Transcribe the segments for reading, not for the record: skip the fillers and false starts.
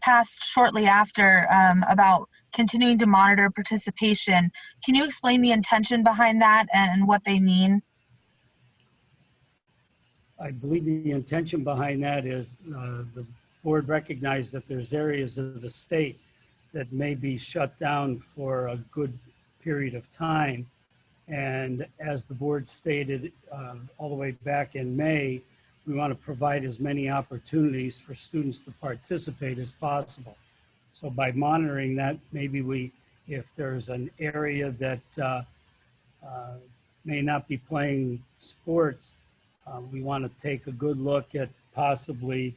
passed shortly after about continuing to monitor participation. Can you explain the intention behind that and what they mean? I believe the intention behind that is the board recognized that there's areas of the state that may be shut down for a good period of time. And as the board stated all the way back in May, we want to provide as many opportunities for students to participate as possible. So by monitoring that, maybe if there's an area that may not be playing sports, we want to take a good look at possibly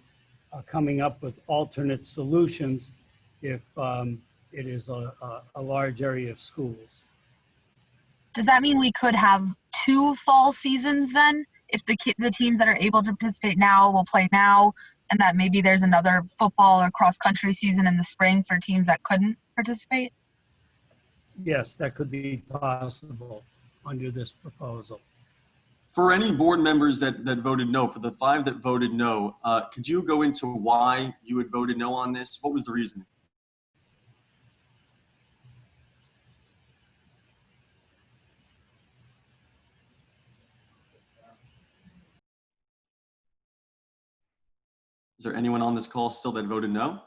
coming up with alternate solutions if it is a large area of schools. Does that mean we could have 2 fall seasons then? If the teams that are able to participate now will play now, and that maybe there's another football or cross-country season in the spring for teams that couldn't participate? Yes, that could be possible under this proposal. For any board members that voted no, for the 5 that voted no, could you go into why you had voted no on this? What was the reasoning? Is there anyone on this call still that voted no?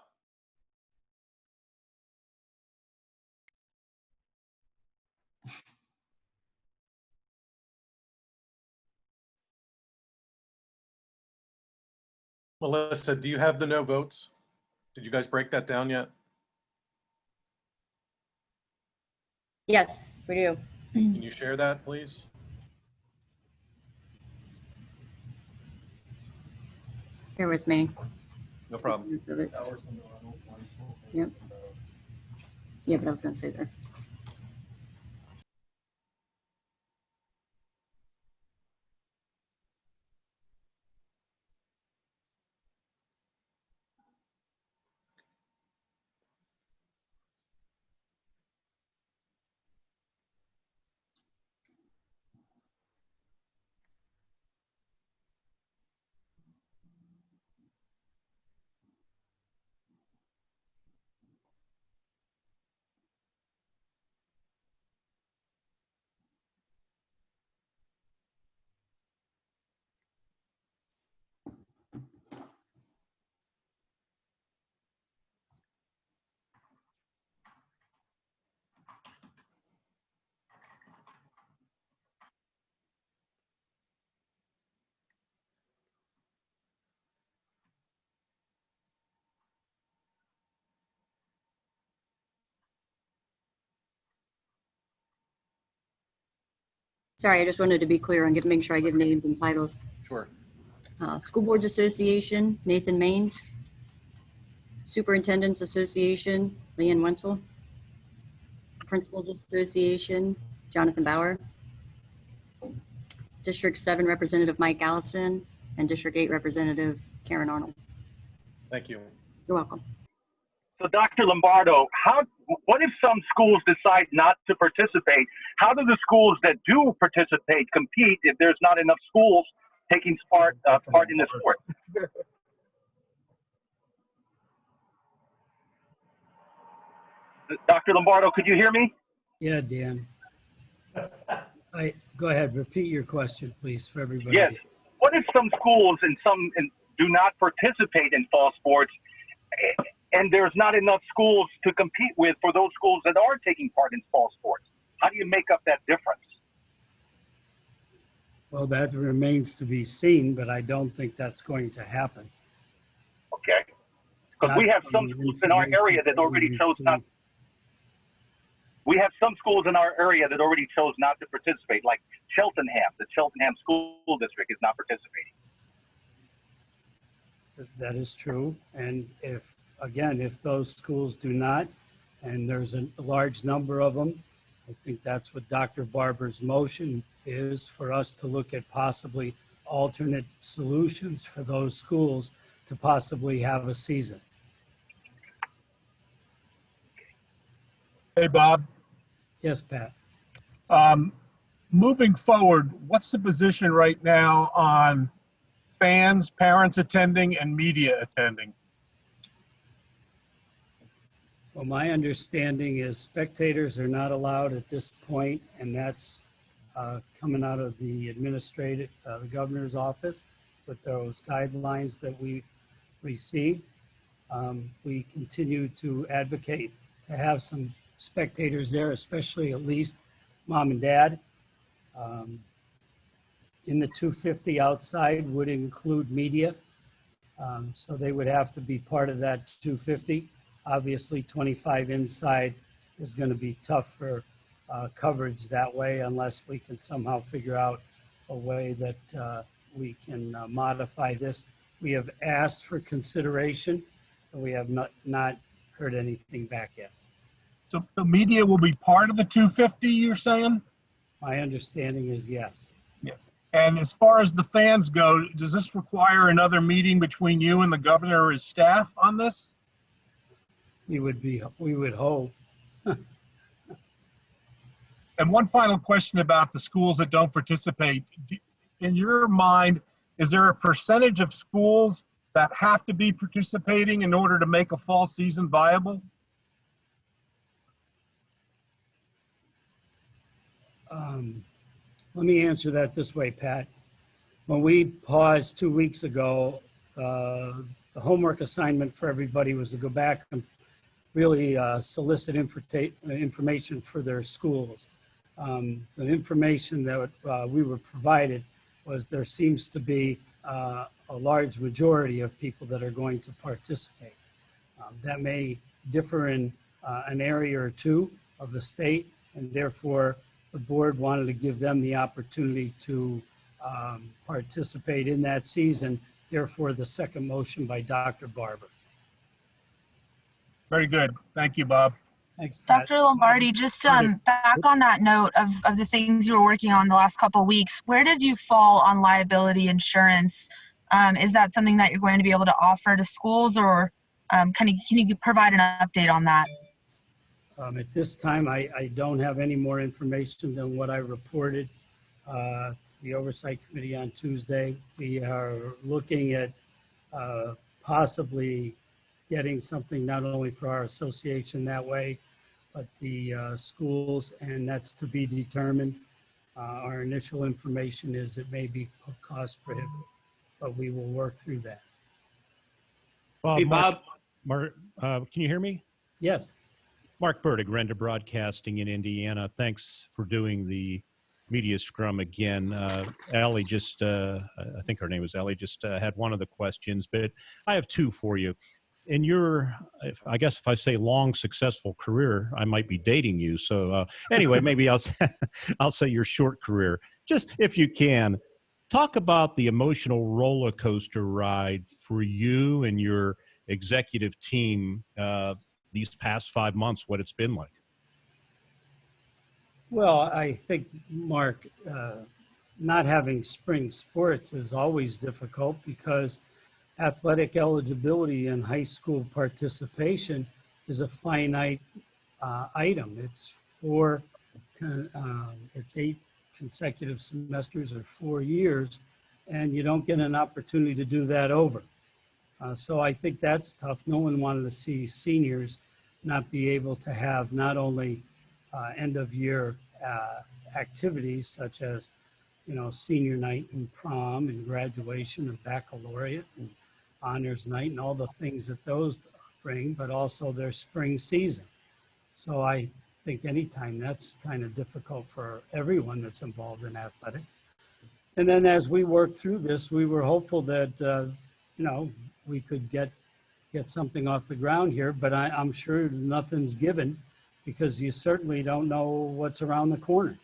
Melissa, do you have the no votes? Did you guys break that down yet? Yes, we do. Can you share that, please? Bear with me. No problem. Yep. Yeah, but I was going to say there. Sorry, I just wanted to be clear on make sure I give names and titles. Sure. School Boards Association, Nathan Maines. Superintendents Association, Leanne Wenzel. Principals Association, Jonathan Bauer. District 7 Representative Mike Allison, and District 8 Representative Karen Arnold. Thank you. You're welcome. So Dr. Lombardo, what if some schools decide not to participate? How do the schools that do participate compete if there's not enough schools taking part in the sport? Dr. Lombardo, could you hear me? Yeah, Dan. Go ahead, repeat your question, please, for everybody. Yes. What if some schools do not participate in fall sports, and there's not enough schools to compete with for those schools that are taking part in fall sports? How do you make up that difference? Well, that remains to be seen, but I don't think that's going to happen. Okay. Because we have some schools in our area that already chose not. We have some schools in our area that already chose not to participate, like Cheltenham. The Cheltenham School District is not participating. That is true. And if those schools do not, and there's a large number of them, I think that's what Dr. Barber's motion is, for us to look at possibly alternate solutions for those schools to possibly have a season. Hey, Bob. Yes, Pat. Moving forward, what's the position right now on fans, parents attending, and media attending? Well, my understanding is spectators are not allowed at this point, and that's coming out of the the governor's office with those guidelines that we received. We continue to advocate to have some spectators there, especially at least mom and dad. In the 250 outside would include media. So they would have to be part of that 250. Obviously, 25 inside is going to be tough for coverage that way unless we can somehow figure out a way that we can modify this. We have asked for consideration, but we have not heard anything back yet. So the media will be part of the 250, you're saying? My understanding is yes. Yeah. And as far as the fans go, does this require another meeting between you and the governor or his staff on this? We would hope. And one final question about the schools that don't participate. In your mind, is there a percentage of schools that have to be participating in order to make a fall season viable? Let me answer that this way, Pat. When we paused 2 weeks ago, the homework assignment for everybody was to go back and really solicit information for their schools. The information that we were provided was there seems to be a large majority of people that are going to participate. That may differ in an area or two of the state, and therefore the board wanted to give them the opportunity to participate in that season. Therefore, the second motion by Dr. Barber. Very good. Thank you, Bob. Thanks, Pat. Dr. Lombardi, just back on that note of the things you were working on the last couple of weeks, where did you fall on liability insurance? Is that something that you're going to be able to offer to schools, or can you provide an update on that? At this time, I don't have any more information than what I reported to the Oversight Committee on Tuesday. We are looking at possibly getting something not only for our association that way, but the schools, and that's to be determined. Our initial information is it may be cost prohibitive, but we will work through that. Hey, Bob. Mark, can you hear me? Yes. Mark Burdick, Renda Broadcasting in Indiana. Thanks for doing the media scrum again. Allie just, I think her name was Allie, just had one of the questions, but I have two for you. In your, I guess if I say long, successful career, I might be dating you. So anyway, maybe I'll say your short career. Just if you can, talk about the emotional roller coaster ride for you and your executive team these past 5 months, what it's been like. Well, I think, Mark, not having spring sports is always difficult because athletic eligibility and high school participation is a finite item. It's it's 8 consecutive semesters or 4 years, and you don't get an opportunity to do that over. So I think that's tough. No one wanted to see seniors not be able to have not only end of year activities such as, senior night and prom and graduation and baccalaureate and honors night and all the things that those bring, but also their spring season. So I think anytime that's kind of difficult for everyone that's involved in athletics. And then as we worked through this, we were hopeful that, we could get something off the ground here, but I'm sure nothing's given because you certainly don't know what's around the corner.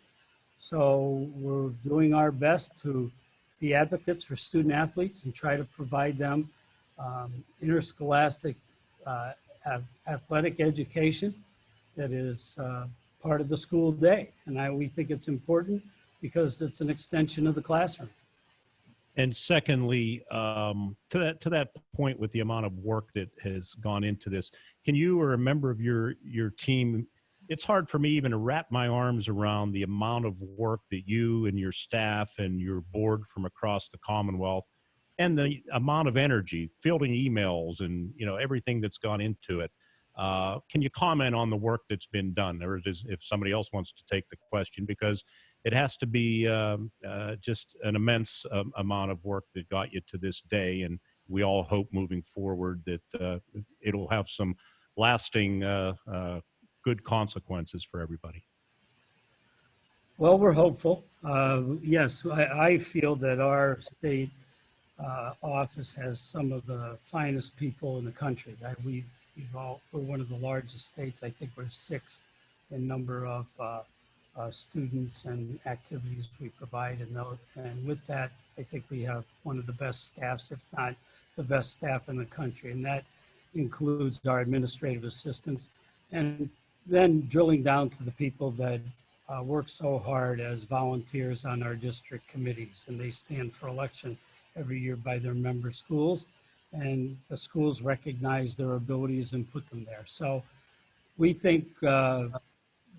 So we're doing our best to be advocates for student athletes and try to provide them interscholastic athletic education that is part of the school day. And we think it's important because it's an extension of the classroom. And secondly, to that point with the amount of work that has gone into this, can you or a member of your team, it's hard for me even to wrap my arms around the amount of work that you and your staff and your board from across the Commonwealth and the amount of energy, fielding emails and, everything that's gone into it. Can you comment on the work that's been done, or if somebody else wants to take the question, because it has to be just an immense amount of work that got you to this day, and we all hope moving forward that it'll have some lasting good consequences for everybody. Well, we're hopeful. Yes, I feel that our state office has some of the finest people in the country. We're one of the largest states. I think we're sixth in number of students and activities we provide. And with that, I think we have one of the best staffs, if not the best staff in the country. And that includes our administrative assistants. And then drilling down to the people that work so hard as volunteers on our district committees, and they stand for election every year by their member schools, and the schools recognize their abilities and put them there. So we think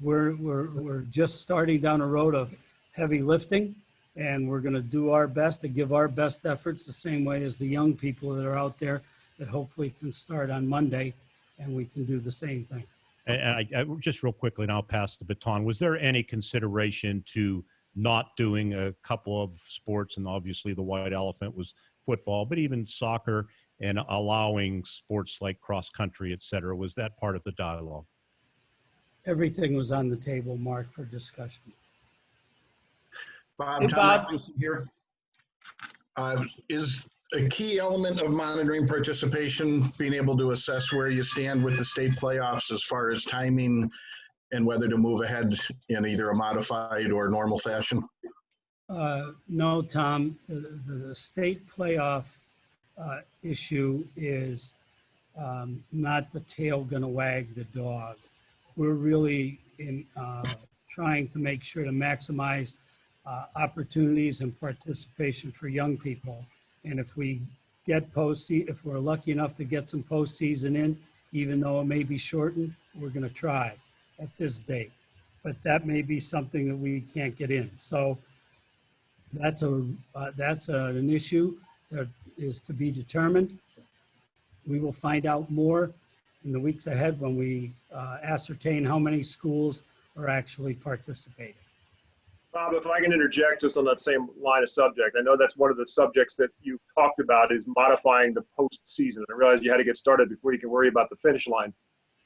we're just starting down a road of heavy lifting, and we're going to do our best to give our best efforts the same way as the young people that are out there that hopefully can start on Monday, and we can do the same thing. And I just real quickly, and I'll pass the baton. Was there any consideration to not doing a couple of sports? And obviously the white elephant was football, but even soccer, and allowing sports like cross country, et cetera. Was that part of the dialogue? Everything was on the table, Mark, for discussion. Bob, Hey, Tom Bob. Robinson here. Is a key element of monitoring participation being able to assess where you stand with the state playoffs as far as timing and whether to move ahead in either a modified or normal fashion? No, Tom. The state playoff issue is not the tail going to wag the dog. We're really trying to make sure to maximize opportunities and participation for young people. And if we get if we're lucky enough to get some postseason in, even though it may be shortened, we're going to try at this date. But that may be something that we can't get in. So that's an issue that is to be determined. We will find out more in the weeks ahead when we ascertain how many schools are actually participating. Bob, if I can interject just on that same line of subject, I know that's one of the subjects that you talked about is modifying the postseason. I realize you had to get started before you can worry about the finish line.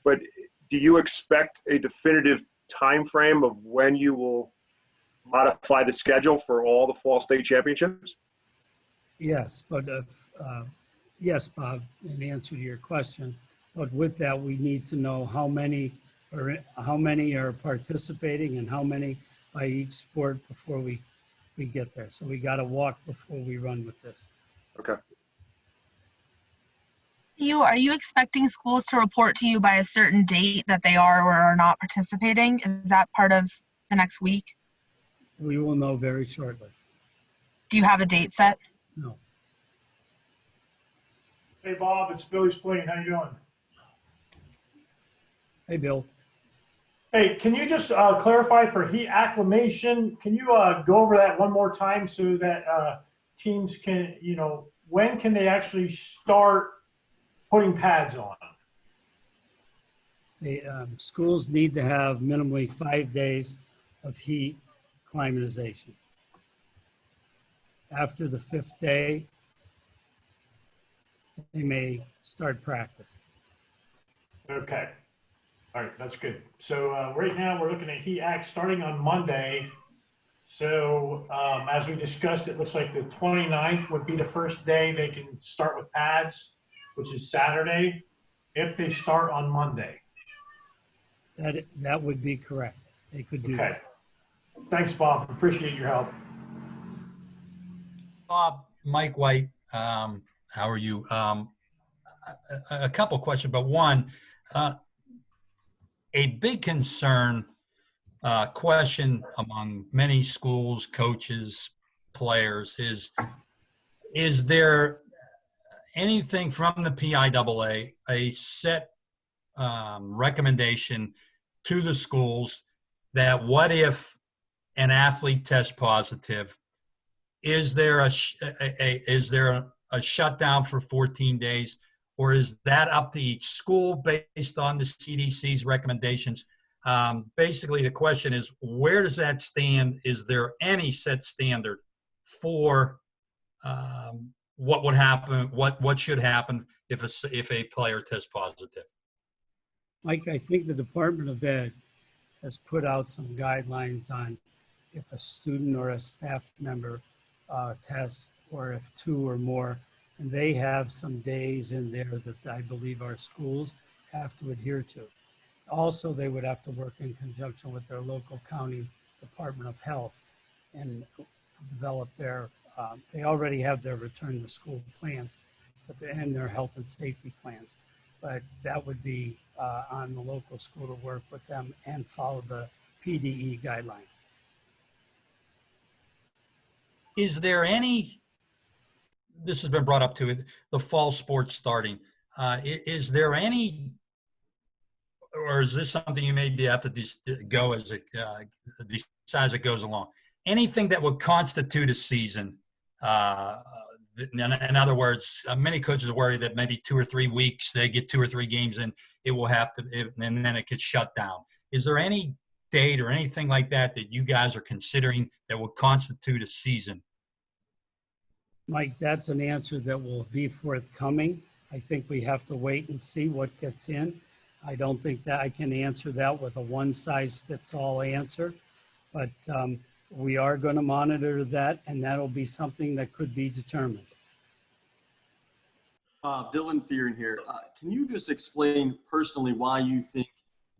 But do you expect a definitive time frame of when you will modify the schedule for all the fall state championships? Yes, but yes, Bob, in answer to your question. But with that, we need to know how many are participating and how many by each sport before we get there. So we got to walk before we run with this. Okay. Are you expecting schools to report to you by a certain date that they are or are not participating? Is that part of the next week? We will know very shortly. Do you have a date set? No. Hey, Bob, it's Billy Spleen. How you doing? Hey, Bill. Hey, can you just clarify for heat acclimation? Can you go over that one more time so that teams can, when can they actually start putting pads on? The schools need to have minimally 5 days of heat climatization. After the 5th day, they may start practice. Okay. All right, that's good. So right now we're looking at heat act starting on Monday. So as we discussed, it looks like the 29th would be the first day they can start with pads, which is Saturday, if they start on Monday. That would be correct. They could do that. Thanks, Bob. Appreciate your help. Bob, Mike White, how are you? A couple questions, but one, a big concern, question among many schools, coaches, players is there anything from the PIAA, a set recommendation to the schools that what if an athlete tests positive? Is there a shutdown for 14 days, or is that up to each school based on the CDC's recommendations? Basically, the question is, where does that stand? Is there any set standard for what would happen, what should happen if a player tests positive? Mike, I think the Department of Ed has put out some guidelines on if a student or a staff member tests, or if two or more, and they have some days in there that I believe our schools have to adhere to. Also, they would have to work in conjunction with their local county Department of Health and develop their, they already have their return to school plans, and their health and safety plans. But that would be on the local school to work with them and follow the PDE guidelines. Is there any, this has been brought up to it, the fall sports starting. Is there any, or is this something you may have to go as it decide as it goes along? Anything that would constitute a season? In other words, many coaches are worried that maybe 2 or 3 weeks, they get 2 or 3 games and it will have to, and then it could shut down. Is there any date or anything like that that you guys are considering that would constitute a season? Mike, that's an answer that will be forthcoming. I think we have to wait and see what gets in. I don't think that I can answer that with a one-size-fits-all answer, but we are going to monitor that, and that'll be something that could be determined. Dylan Fearon here. Can you just explain personally why you think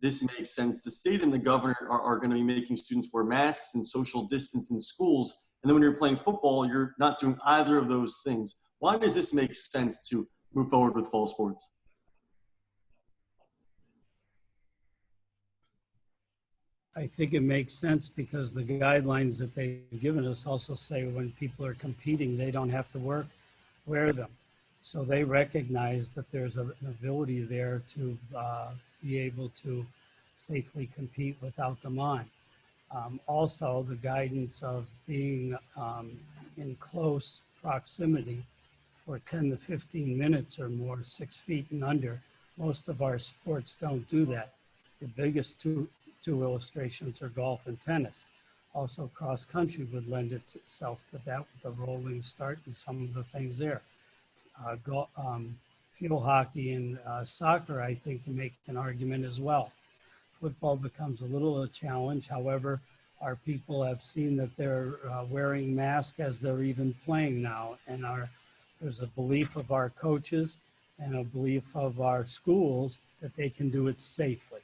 this makes sense? The state and the governor are going to be making students wear masks and social distance in schools, and then when you're playing football, you're not doing either of those things. Why does this make sense to move forward with fall sports? I think it makes sense because the guidelines that they've given us also say when people are competing, they don't have to wear them. So they recognize that there's an ability there to be able to safely compete without them on. Also, the guidance of being in close proximity for 10 to 15 minutes or more, 6 feet and under. Most of our sports don't do that. The biggest two illustrations are golf and tennis. Also, cross country would lend itself to that with the rolling start and some of the things there. Field hockey and soccer, I think, can make an argument as well. Football becomes a little a challenge. However, our people have seen that they're wearing masks as they're even playing now. And there's a belief of our coaches and a belief of our schools that they can do it safely.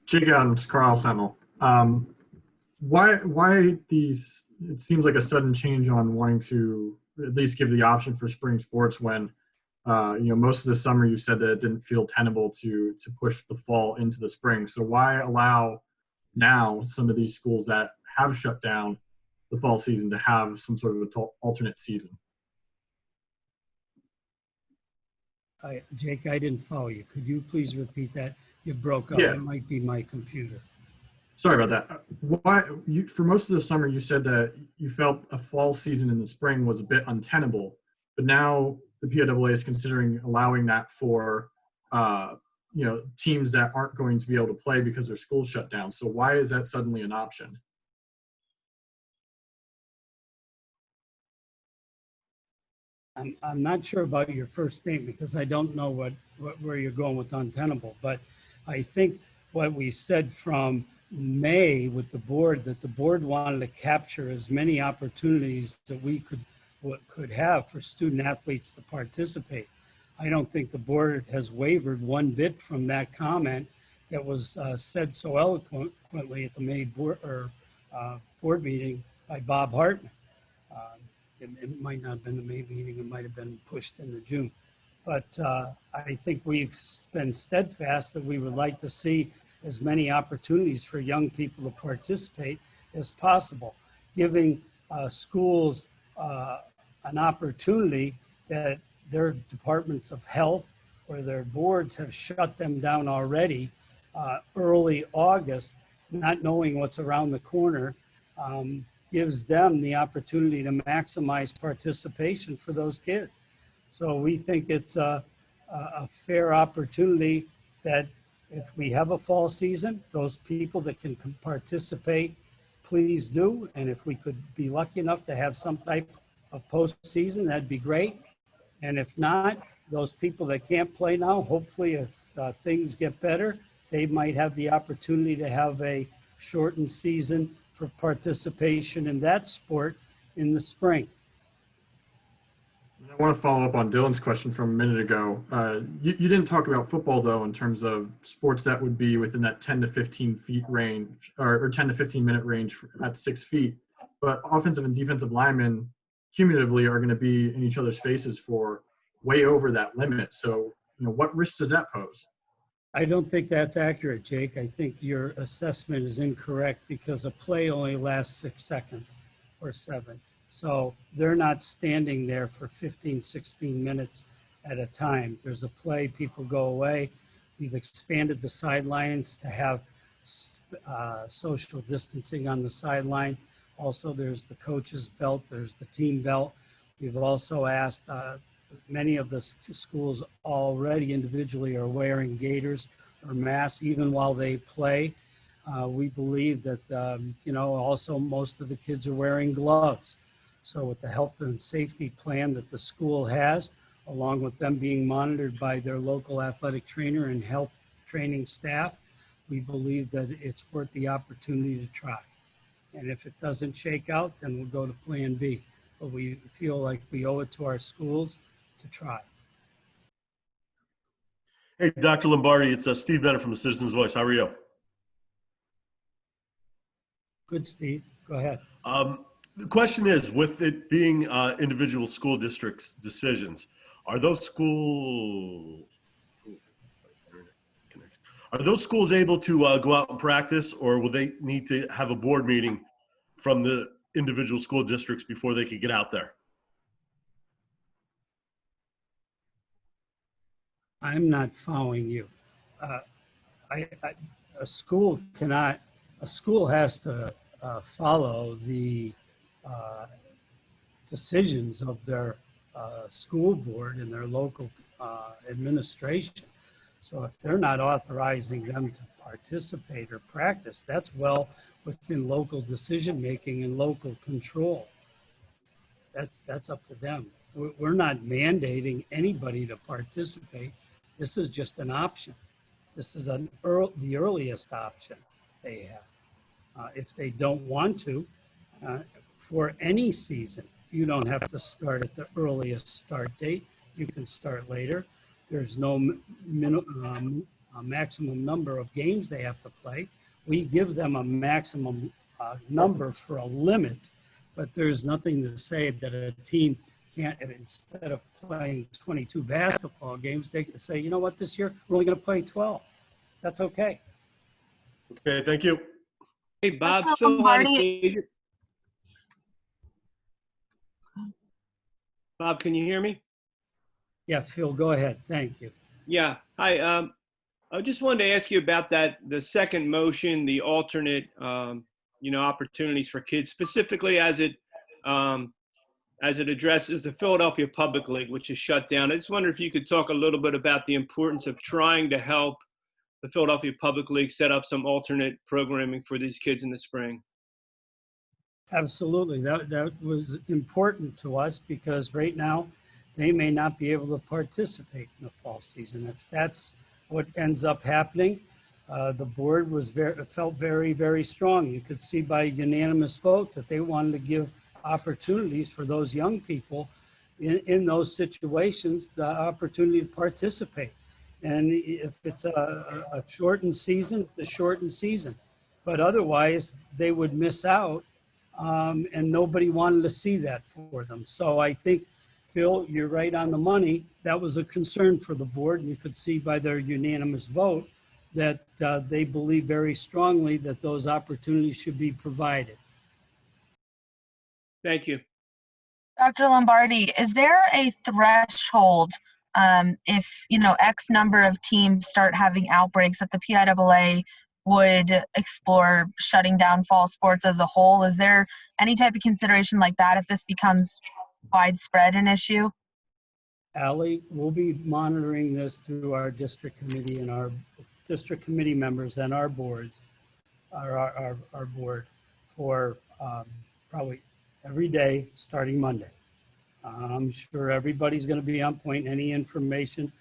Jake Adams, Carl Sentinel. Why these, it seems like a sudden change on wanting to at least give the option for spring sports when, most of the summer you said that it didn't feel tenable to push the fall into the spring. So why allow now some of these schools that have shut down the fall season to have some sort of an alternate season? Jake, I didn't follow you. Could you please repeat that? You broke up. Yeah. It might be my computer. Sorry about that. For most of the summer, you said that you felt a fall season in the spring was a bit untenable, but now the PIAA is considering allowing that for, teams that aren't going to be able to play because their schools shut down. So why is that suddenly an option? I'm not sure about your first statement because I don't know where you're going with untenable, but I think what we said from May with the board, that the board wanted to capture as many opportunities that we could have for student athletes to participate. I don't think the board has wavered one bit from that comment that was said so eloquently at the May board meeting by Bob Hartman. It might not have been the May meeting, it might have been pushed into June. But I think we've been steadfast that we would like to see as many opportunities for young people to participate as possible, giving schools an opportunity that their departments of health or their boards have shut them down already early August, not knowing what's around the corner. gives them the opportunity to maximize participation for those kids. So we think it's a fair opportunity that if we have a fall season, those people that can participate, please do. And if we could be lucky enough to have some type of postseason, that'd be great. And if not, those people that can't play now, hopefully if things get better, they might have the opportunity to have a shortened season for participation in that sport in the spring. I want to follow up on Dylan's question from a minute ago. You didn't talk about football, though, in terms of sports that would be within that 10 to 15 feet range or 10 to 15 minute range at 6 feet. But offensive and defensive linemen cumulatively are going to be in each other's faces for way over that limit. So, what risk does that pose? I don't think that's accurate, Jake. I think your assessment is incorrect because a play only lasts 6 seconds or 7. So they're not standing there for 15, 16 minutes at a time. There's a play, people go away. We've expanded the sidelines to have social distancing on the sideline. Also, there's the coach's belt, there's the team belt. We've also asked, many of the schools already individually are wearing gaiters or masks even while they play. We believe that, also most of the kids are wearing gloves. So with the health and safety plan that the school has, along with them being monitored by their local athletic trainer and health training staff, we believe that it's worth the opportunity to try. And if it doesn't shake out, then we'll go to plan B. But we feel like we owe it to our schools to try. Hey, Dr. Lombardi, it's Steve Bennett from the Citizens Voice. How are you? Good, Steve. Go ahead. The question is, with it being individual school districts' decisions, are those schools able to go out and practice, or will they need to have a board meeting from the individual school districts before they could get out there? I'm not following you. A school has to follow the decisions of their school board and their local administration. So if they're not authorizing them to participate or practice, that's well within local decision-making and local control. That's up to them. We're not mandating anybody to participate. This is just an option. This is the earliest option they have. If they don't want to, for any season, you don't have to start at the earliest start date. You can start later. There's no maximum number of games they have to play. We give them a maximum number for a limit, but there's nothing to say that a team can't, instead of playing 22 basketball games, they can say, you know what, this year we're only going to play 12. That's okay. Okay, thank you. Hey, Bob, Phil Hanna. Bob, can you hear me? Yeah, Phil, go ahead. Thank you. Yeah. Hi. I just wanted to ask you about the second motion, the alternate, opportunities for kids, specifically as it addresses the Philadelphia Public League, which is shut down. I just wonder if you could talk a little bit about the importance of trying to help the Philadelphia Public League set up some alternate programming for these kids in the spring. Absolutely. That was important to us because right now they may not be able to participate in the fall season. If that's what ends up happening, the board felt very, very strong. You could see by unanimous vote that they wanted to give opportunities for those young people in those situations, the opportunity to participate. And if it's a shortened season, the shortened season. But otherwise, they would miss out, and nobody wanted to see that for them. So I think, Phil, you're right on the money. That was a concern for the board, and you could see by their unanimous vote that they believe very strongly that those opportunities should be provided. Thank you. Dr. Lombardi, is there a threshold if, X number of teams start having outbreaks that the PIAA would explore shutting down fall sports as a whole. Is there any type of consideration like that if this becomes widespread an issue? Allie, we'll be monitoring this through our district committee and our district committee members and our boards, our board for probably every day starting Monday. I'm sure everybody's going to be on point. Any information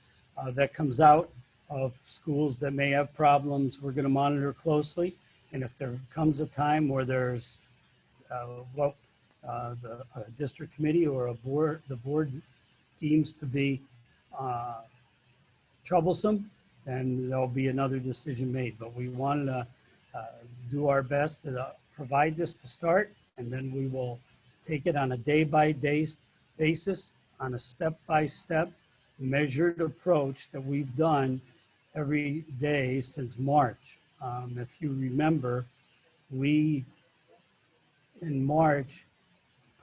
that comes out of schools that may have problems, we're going to monitor closely. And if there comes a time where there's the district committee or the board deems to be troublesome, then there'll be another decision made. But we want to do our best to provide this to start, and then we will take it on a day-by-day basis, on a step-by-step measured approach that we've done every day since March. If you remember, we in March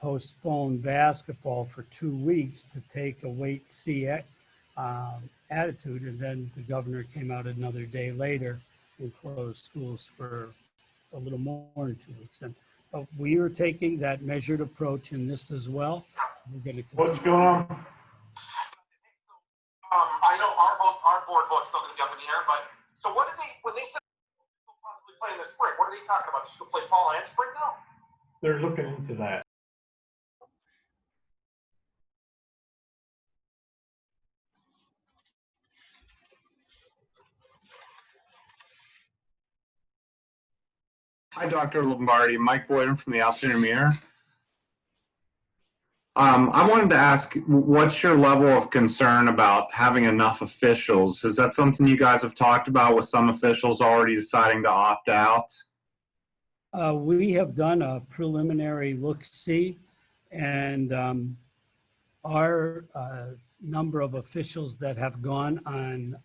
postponed basketball for 2 weeks to take a wait-see attitude, and then the governor came out another day later and closed schools for a little more than 2 weeks. But we are taking that measured approach in this as well. We're going to What's going on? I know our board vote's still going to be up in the air, but so what did when they said they'll possibly play in the spring, what are they talking about? You can play fall and spring now? They're looking into that. Hi, Dr. Lombardi. Mike Boyden from the Altoona Mirror. I wanted to ask, what's your level of concern about having enough officials? Is that something you guys have talked about with some officials already deciding to opt out? We have done a preliminary look-see, and our number of officials that have gone on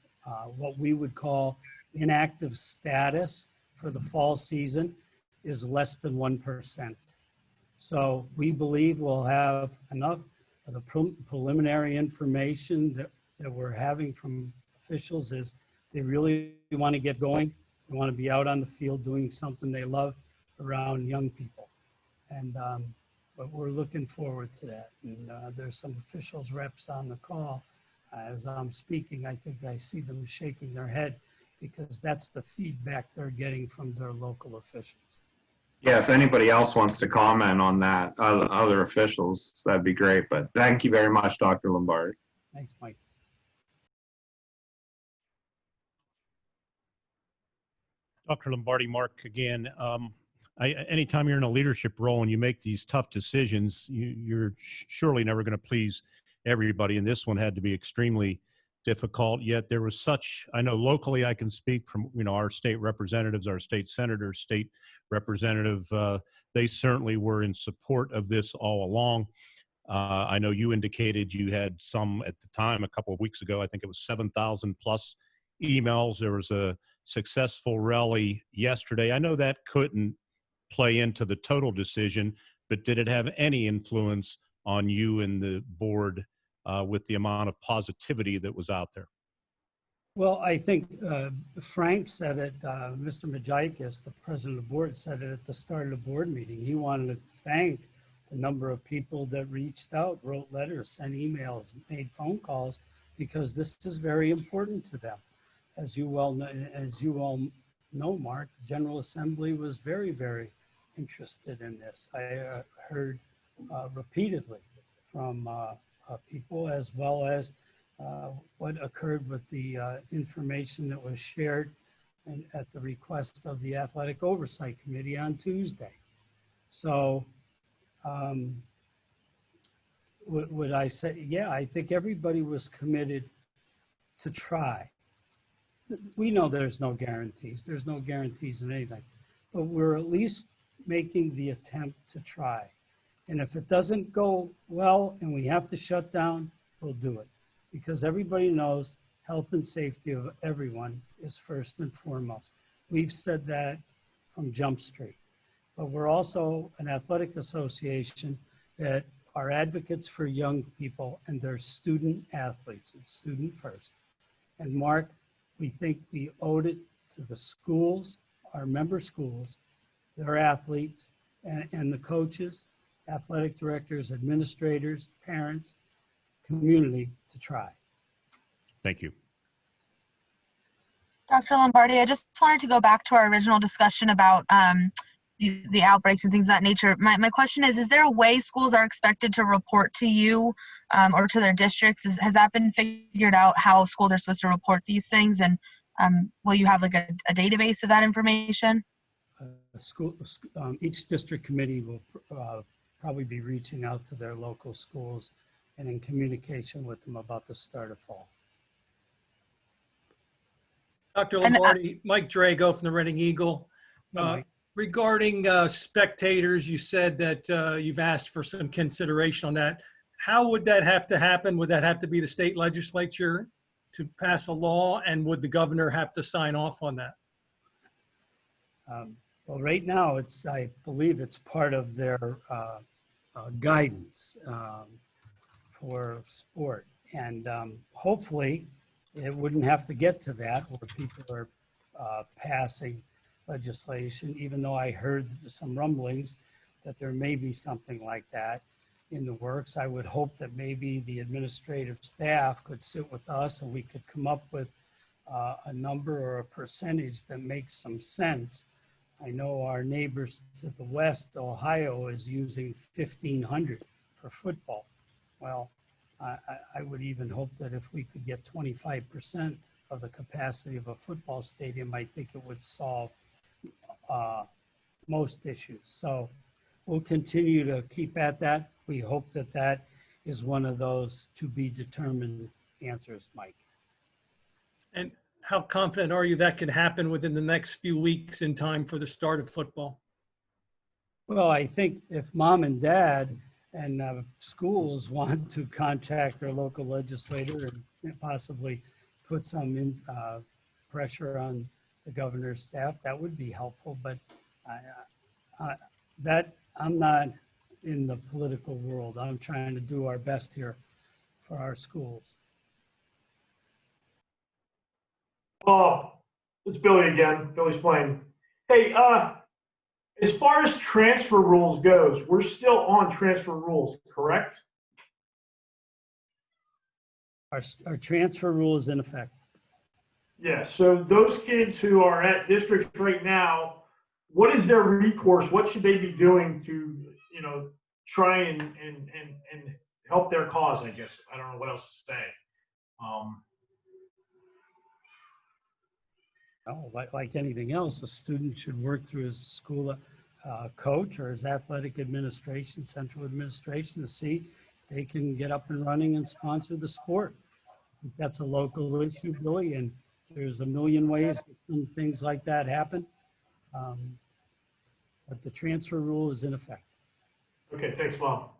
what we would call inactive status for the fall season is less than 1%. So we believe we'll have enough of the preliminary information that we're having from officials is they really want to get going. They want to be out on the field doing something they love around young people. And but we're looking forward to that. And there's some officials reps on the call. As I'm speaking, I think I see them shaking their head because that's the feedback they're getting from their local officials. Yeah, if anybody else wants to comment on that, other officials, that'd be great. But thank you very much, Dr. Lombardi. Thanks, Mike. Dr. Lombardi, Mark again. Anytime you're in a leadership role and you make these tough decisions, you're surely never going to please everybody. And this one had to be extremely difficult. Yet there was such, I know locally I can speak from, our state representatives, our state senators, state representative, they certainly were in support of this all along. I know you indicated you had some at the time, a couple of weeks ago, I think it was 7,000 plus emails. There was a successful rally yesterday. I know that couldn't play into the total decision, but did it have any influence on you and the board with the amount of positivity that was out there? Well, I think Frank said it, Mr. Majikas, the president of the board, said it at the start of the board meeting. He wanted to thank the number of people that reached out, wrote letters, sent emails, made phone calls, because this is very important to them. As you all know, Mark, the General Assembly was very, very interested in this. I heard repeatedly from people, as well as what occurred with the information that was shared at the request of the Athletic Oversight Committee on Tuesday. So would I say, yeah, I think everybody was committed to try. We know there's no guarantees. There's no guarantees in anything, but we're at least making the attempt to try. And if it doesn't go well and we have to shut down, we'll do it. Because everybody knows health and safety of everyone is first and foremost. We've said that from Jump Street. But we're also an athletic association that are advocates for young people and their student athletes. It's student first. And Mark, we think we owed it to the schools our member schools, their athletes, and the coaches, athletic directors, administrators, parents, community to try. Thank you. Dr. Lombardi, I just wanted to go back to our original discussion about the outbreaks and things of that nature. My question is there a way schools are expected to report to you or to their districts? Has that been figured out, how schools are supposed to report these things? And will you have like a database of that information? Each district committee will probably be reaching out to their local schools and in communication with them about the start of fall. Dr. Lombardi, Mike Drago from the Reading Eagle. Regarding spectators, you said that you've asked for some consideration on that. How would that have to happen? Would that have to be the state legislature to pass a law, and would the governor have to sign off on that? Well, right now, I believe it's part of their guidance for sport. And hopefully, it wouldn't have to get to that where people are passing legislation, even though I heard some rumblings that there may be something like that in the works. I would hope that maybe the administrative staff could sit with us and we could come up with a number or a percentage that makes some sense. I know our neighbors to the west, Ohio, is using 1,500 for football. Well, I would even hope that if we could get 25% of the capacity of a football stadium, I think it would solve most issues. So we'll continue to keep at that. We hope that that is one of those to be determined answers, Mike. And how confident are you that could happen within the next few weeks in time for the start of football? Well, I think if mom and dad and schools want to contact their local legislator and possibly put some pressure on the governor's staff, that would be helpful. But I'm not in the political world. I'm trying to do our best here for our schools. It's Billy again. Billy's playing. Hey, as far as transfer rules goes, we're still on transfer rules, correct? Our transfer rule is in effect. Yeah, so those kids who are at districts right now, what is their recourse? What should they be doing to, try and help their cause, I guess? I don't know what else to say. Like anything else, a student should work through his school coach or his athletic administration, central administration, to see if they can get up and running and sponsor the sport. That's a local issue, Billy, and there's a million ways that things like that happen. But the transfer rule is in effect. Okay, thanks, Bob.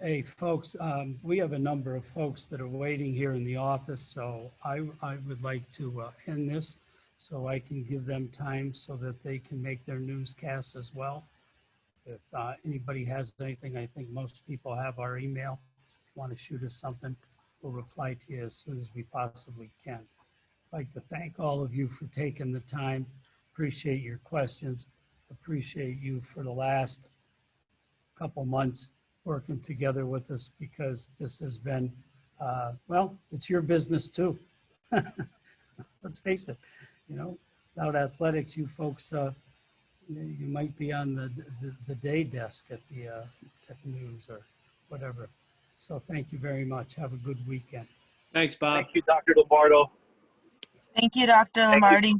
Hey, folks, we have a number of folks that are waiting here in the office, so I would like to end this so I can give them time so that they can make their newscasts as well. If anybody has anything, I think most people have our email. If you want to shoot us something, we'll reply to you as soon as we possibly can. I'd like to thank all of you for taking the time. Appreciate your questions. Appreciate you for the last couple months working together with us, because this has been, well, it's your business too. Let's face it, without athletics, you folks, you might be on the day desk at the news or whatever. So thank you very much. Have a good weekend. Thanks, Bob. Thank you, Dr. Lombardo. Thank you, Dr. Lombardi.